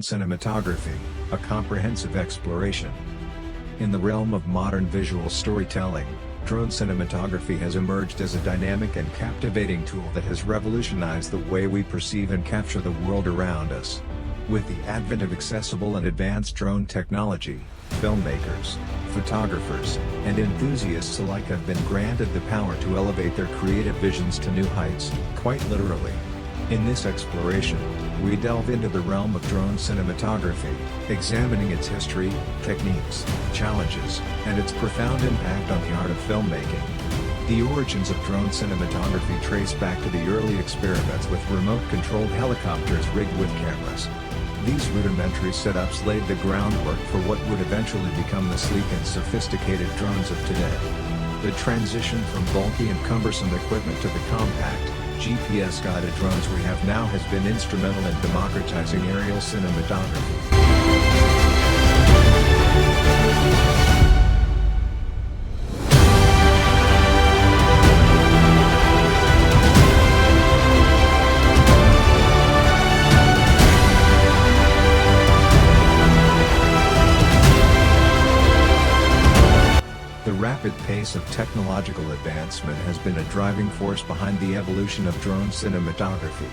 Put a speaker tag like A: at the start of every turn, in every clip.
A: Drone Cinematography, a comprehensive exploration. In the realm of modern visual storytelling, drone cinematography has emerged as a dynamic and captivating tool that has revolutionized the way we perceive and capture the world around us. With the advent of accessible and advanced drone technology, filmmakers, photographers, and enthusiasts alike have been granted the power to elevate their creative visions to new heights, quite literally. In this exploration, we delve into the realm of drone cinematography, examining its history, techniques, challenges, and its profound impact on the art of filmmaking. The origins of drone cinematography trace back to the early experiments with remote-controlled helicopters rigged with cameras. These rudimentary setups laid the groundwork for what would eventually become the sleek and sophisticated drones of today. The transition from bulky and cumbersome equipment to the compact, GPS-guided drones we have now has been instrumental in democratizing aerial cinematography. The rapid pace of technological advancement has been a driving force behind the evolution of drone cinematography.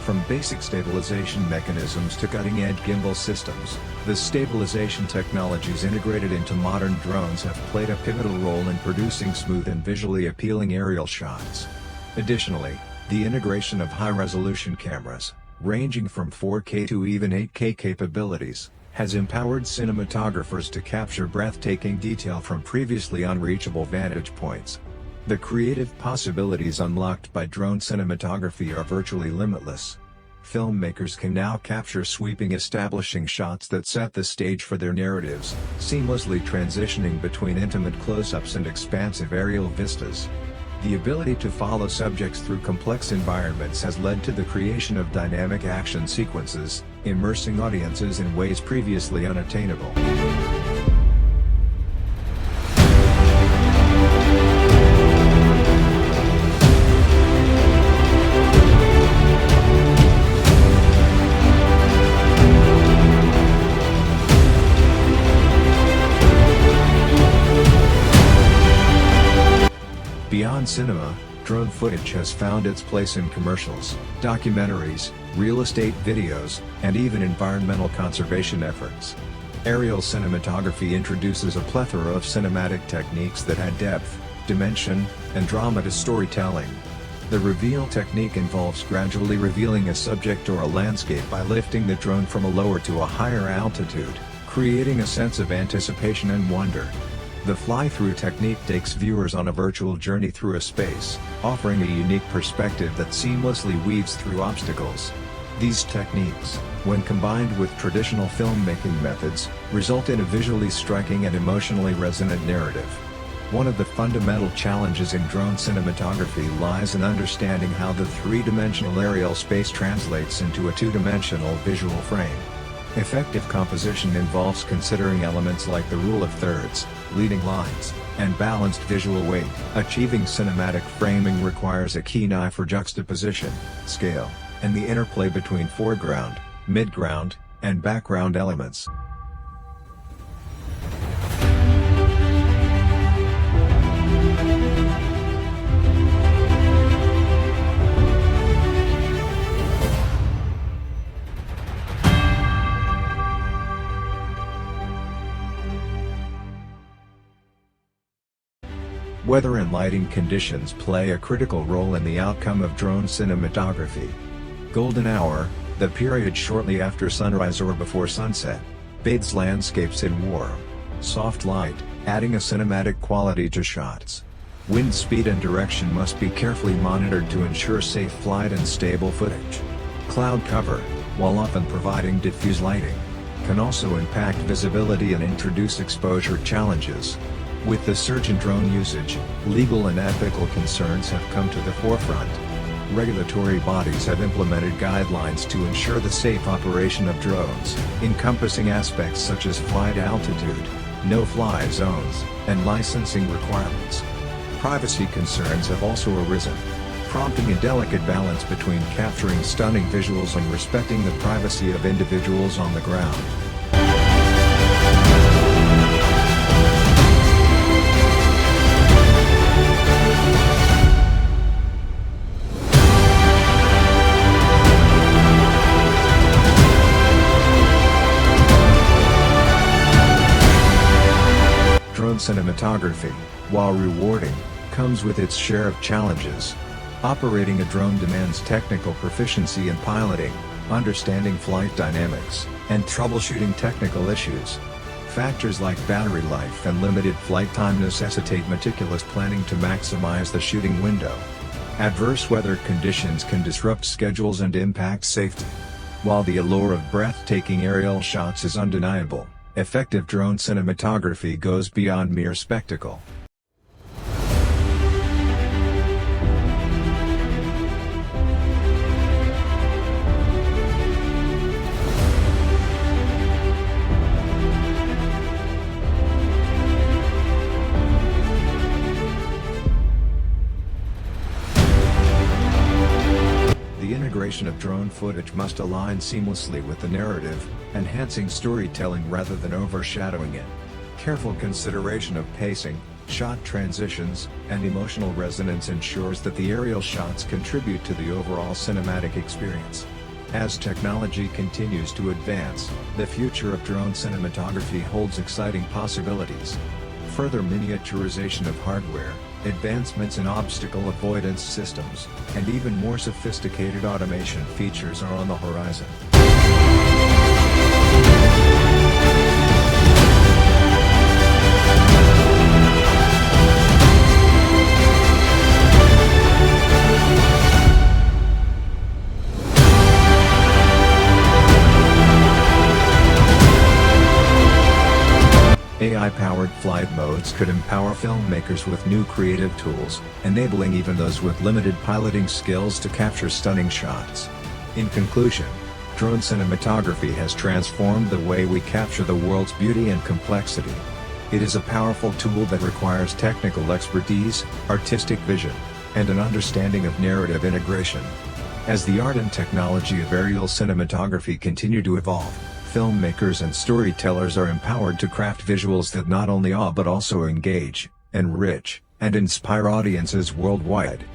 A: From basic stabilization mechanisms to cutting-edge gimbal systems, the stabilization technologies integrated into modern drones have played a pivotal role in producing smooth and visually appealing aerial shots. Additionally, the integration of high-resolution cameras, ranging from 4K to even 8K capabilities, has empowered cinematographers to capture breathtaking detail from previously unreachable vantage points. The creative possibilities unlocked by drone cinematography are virtually limitless. Filmmakers can now capture sweeping establishing shots that set the stage for their narratives, seamlessly transitioning between intimate close-ups and expansive aerial vistas. The ability to follow subjects through complex environments has led to the creation of dynamic action sequences, immersing audiences in ways previously unattainable. Beyond cinema, drone footage has found its place in commercials, documentaries, real estate videos, and even environmental conservation efforts. Aerial cinematography introduces a plethora of cinematic techniques that add depth, dimension, and drama to storytelling. The reveal technique involves gradually revealing a subject or a landscape by lifting the drone from a lower to a higher altitude, creating a sense of anticipation and wonder. The fly-through technique takes viewers on a virtual journey through a space, offering a unique perspective that seamlessly weaves through obstacles. These techniques, when combined with traditional filmmaking methods, result in a visually striking and emotionally resonant narrative. One of the fundamental challenges in drone cinematography lies in understanding how the three-dimensional aerial space translates into a two-dimensional visual frame. Effective composition involves considering elements like the rule of thirds, leading lines, and balanced visual weight. Achieving cinematic framing requires a keen eye for juxtaposition, scale, and the interplay between foreground, midground, and background elements. Weather and lighting conditions play a critical role in the outcome of drone cinematography. Golden hour, the period shortly after sunrise or before sunset, bathes landscapes in warm, soft light, adding a cinematic quality to shots. Wind speed and direction must be carefully monitored to ensure safe flight and stable footage. Cloud cover, while often providing diffuse lighting, can also impact visibility and introduce exposure challenges. With the surge in drone usage, legal and ethical concerns have come to the forefront. Regulatory bodies have implemented guidelines to ensure the safe operation of drones, encompassing aspects such as flight altitude, no-fly zones, and licensing requirements. Privacy concerns have also arisen. prompting a delicate balance between capturing stunning visuals and respecting the privacy of individuals on the ground. Drone cinematography, while rewarding, comes with its share of challenges. Operating a drone demands technical proficiency in piloting, understanding flight dynamics, and troubleshooting technical issues. Factors like battery life and limited flight time necessitate meticulous planning to maximize the shooting window. Adverse weather conditions can disrupt schedules and impact safety. While the allure of breathtaking aerial shots is undeniable, effective drone cinematography goes beyond mere spectacle. The integration of drone footage must align seamlessly with the narrative, enhancing storytelling rather than overshadowing it. Careful consideration of pacing, shot transitions, and emotional resonance ensures that the aerial shots contribute to the overall cinematic experience. As technology continues to advance, the future of drone cinematography holds exciting possibilities. Further miniaturization of hardware, advancements in obstacle avoidance systems, and even more sophisticated automation features are on the horizon. AI-powered flight modes could empower filmmakers with new creative tools, enabling even those with limited piloting skills to capture stunning shots. In conclusion, drone cinematography has transformed the way we capture the world's beauty and complexity. It is a powerful tool that requires technical expertise, artistic vision, and an understanding of narrative integration. As the art and technology of aerial cinematography continue to evolve, filmmakers and storytellers are empowered to craft visuals that not only awe but also engage, enrich, and inspire audiences worldwide.